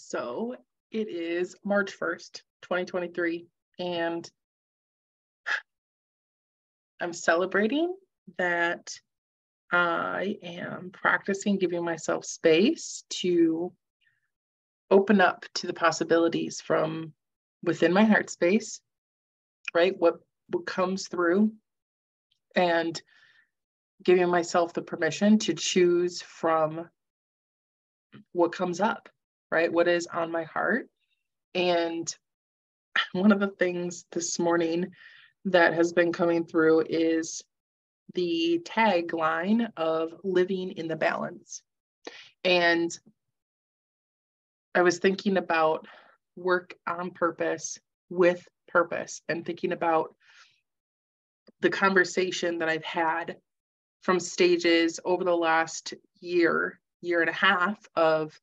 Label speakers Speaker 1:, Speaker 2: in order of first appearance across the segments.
Speaker 1: So it is March 1st, 2023, and I'm celebrating that I am practicing giving myself space to open up to the possibilities from within my heart space, right? What comes through, and giving myself the permission to choose from what comes up, right? What is on my heart. And one of the things this morning that has been coming through is the tagline of living in the balance. And I was thinking about work on purpose with purpose, and thinking about the conversation that I've had from stages over the last year and a half of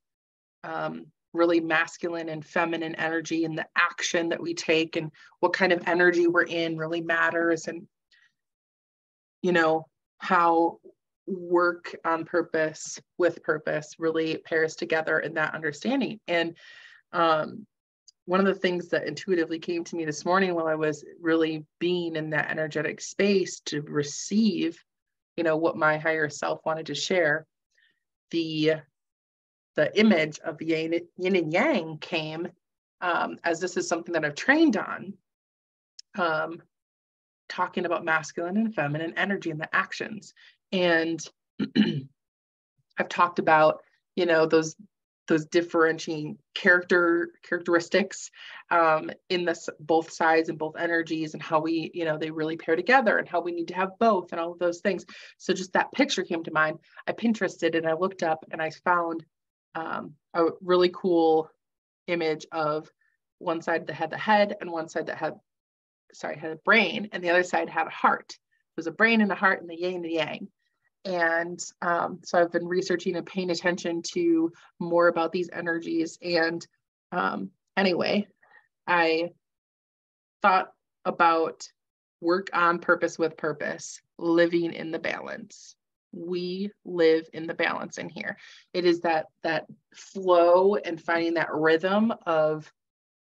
Speaker 1: really masculine and feminine energy, and the action that we take and what kind of energy we're in really matters. And, how work on purpose with purpose really pairs together in that understanding. And one of the things that intuitively came to me this morning while I was really being in that energetic space to receive, what my higher self wanted to share, the image of the yin and yang came, as this is something that I've trained on, talking about masculine and feminine energy and the actions. And I've talked about, those differentiating characteristics in this both sides and both energies, and how we, they really pair together, and how we need to have both, and all of those things. So just that picture came to mind. I Pinterested and I looked up and I found a really cool image of one side that had the head, and one side that had a brain, and the other side had a heart. There's a brain and a heart, and the yin and the yang. And so I've been researching and paying attention to more about these energies. And anyway, I thought about work on purpose with purpose, living in the balance. We live in the balance in here. It is that flow and finding that rhythm of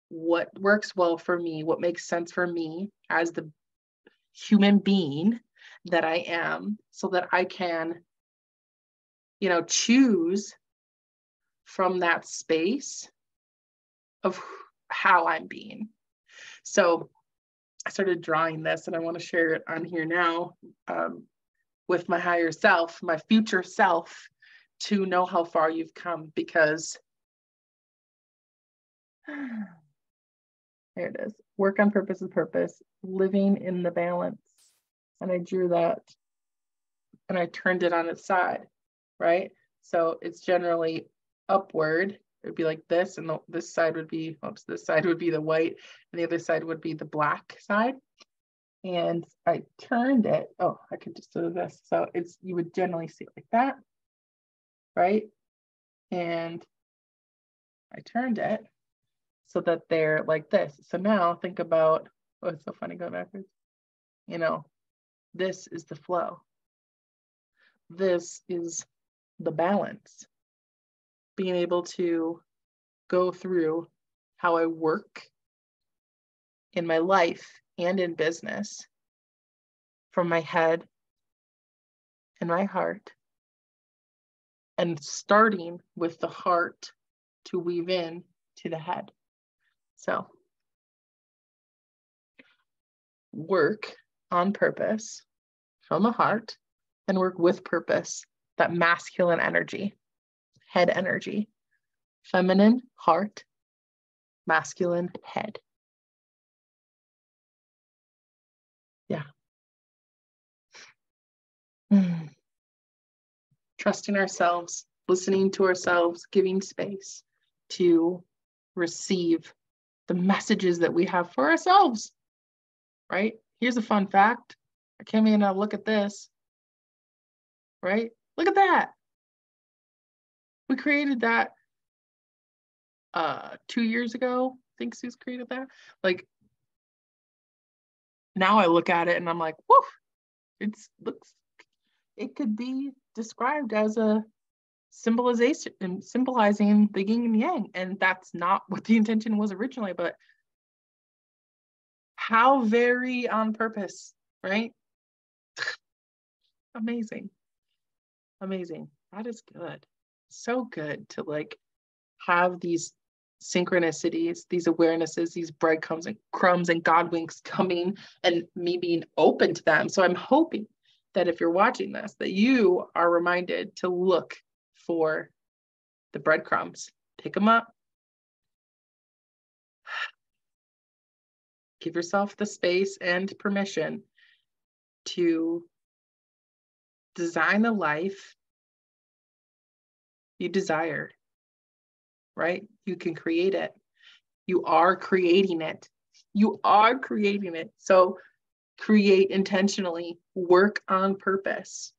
Speaker 1: what works well for me, what makes sense for me as the human being that I am, so that I can, choose from that space of how I'm being. So I started drawing this, and I want to share it on here now with my higher self, my future self, to know how far you've come, because there it is. Work on purpose with purpose, living in the balance. And I drew that and I turned it on its side, right? So it's generally upward. It would be like this, and this side would be, this side would be the white, and the other side would be the black side. And I turned it. Oh, I could just do this. So you would generally see it like that, right? And I turned it so that they're like this. So now think about, oh, it's so funny going backwards. This is the flow. This is the balance. Being able to go through how I work in my life and in business from my head and my heart, and starting with the heart to weave in to the head. So work on purpose from the heart, and work with purpose, that masculine energy, head energy, feminine heart, masculine head. Yeah. Trusting ourselves, listening to ourselves, giving space to receive the messages that we have for ourselves, right? Here's a fun fact. I came in and look at this, right? Look at that. We created that 2 years ago. I think Sue's created that. Like, now I look at it and I'm like, woof, it could be described as a symbolizing the yin and yang. And that's not what the intention was originally, but how very on purpose, right? Amazing. Amazing. That is good. So good to like have these synchronicities, these awarenesses, these breadcrumbs and crumbs and God winks coming and me being open to them. So I'm hoping that if you're watching this, that you are reminded to look for the breadcrumbs, pick them up, give yourself the space and permission to design the life you desire, right? You can create it. You are creating it. You are creating it. So create intentionally, work on purpose,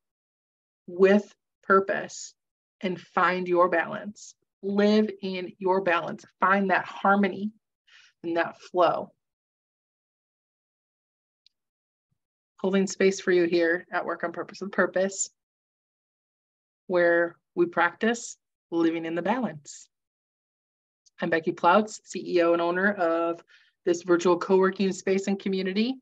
Speaker 1: with purpose, and find your balance. Live in your balance. Find that harmony and that flow. Holding space for you here at Work on Purpose with Purpose, where we practice living in the balance. I'm Becky Plautz, CEO and owner of this virtual co-working space and community.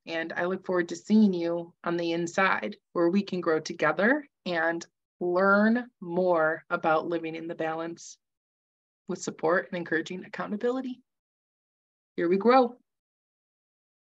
Speaker 1: And I look forward to seeing you on the inside, where we can grow together and learn more about living in the balance with support and encouraging accountability. Here we grow.